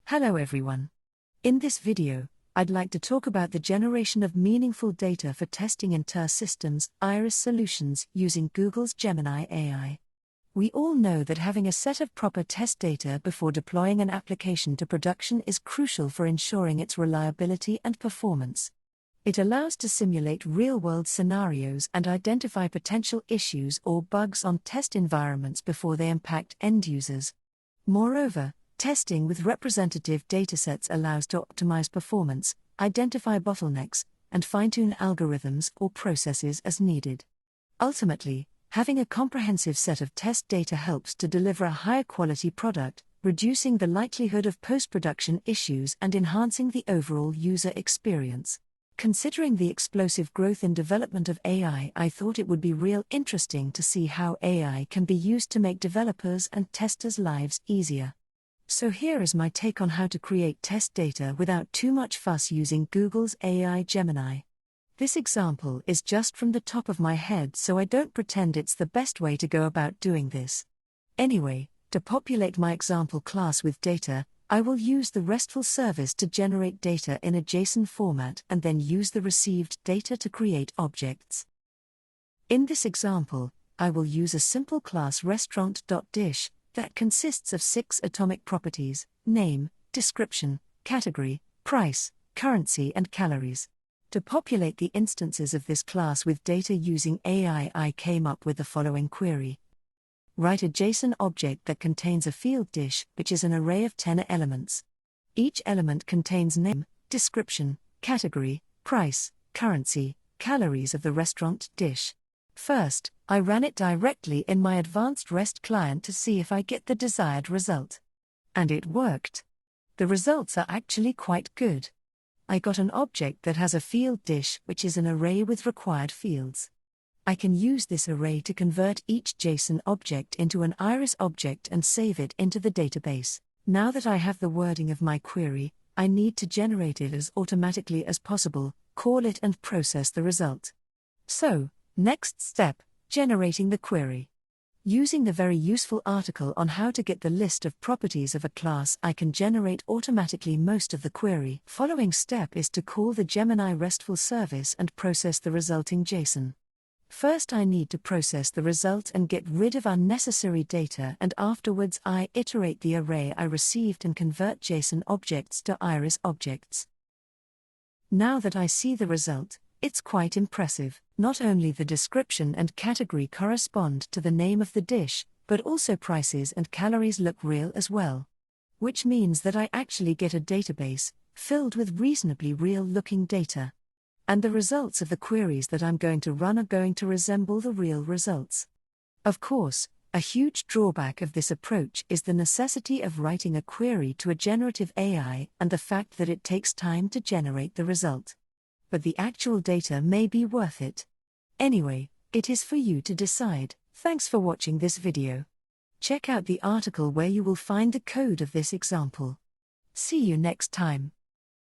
Hello everyone. In this video, I'd like to talk about the generation of meaningful data for testing in TER systems, IRIS solutions using Google's Gemini AI. We all know that having a set of proper test data before deploying an application to production is crucial for ensuring its reliability and performance. It allows to simulate real-world scenarios and identify potential issues or bugs on test environments before they impact end users. Moreover, testing with representative datasets allows to optimize performance, identify bottlenecks, and fine-tune algorithms or processes as needed. Ultimately, having a comprehensive set of test data helps to deliver a higher quality product, reducing the likelihood of post-production issues and enhancing the overall user experience. Considering the explosive growth in development of AI, I thought it would be real interesting to see how AI can be used to make developers' and testers' lives easier. So here is my take on how to create test data without too much fuss using Google's AI Gemini. This example is just from the top of my head, so I don't pretend it's the best way to go about doing this. Anyway, to populate my example class with data, I will use the RESTful service to generate data in a JSON format and then use the received data to create objects. In this example, I will use a simple class restaurant.dish that consists of 6 atomic properties: name, description, category, price, currency, and calories. To populate the instances of this class with data using AI, I came up with the following query. Write a JSON object that contains a field dish, which is an array of 10 elements. Each element contains name, description, category, price, currency, calories of the restaurant dish. First, I ran it directly in my advanced REST client to see if I get the desired result. And it worked. The results are actually quite good. I got an object that has a field dish, which is an array with required fields. I can use this array to convert each JSON object into an IRIS object and save it into the database. Now that I have the wording of my query, I need to generate it as automatically as possible, call it and process the result. So, next step, generating the query. Using the very useful article on how to get the list of properties of a class, I can generate automatically most of the query. Following step is to call the Gemini RESTful service and process the resulting JSON. First, I need to process the result and get rid of unnecessary data, and afterwards I iterate the array I received and convert JSON objects to IRIS objects. Now that I see the result, it's quite impressive. Not only the description and category correspond to the name of the dish, but also prices and calories look real as well. Which means that I actually get a database filled with reasonably real-looking data. And the results of the queries that I'm going to run are going to resemble the real results. Of course, a huge drawback of this approach is the necessity of writing a query to a generative AI and the fact that it takes time to generate the result. But the actual data may be worth it. Anyway, it is for you to decide. Thanks for watching this video. Check out the article where you will find the code of this example. See you next time.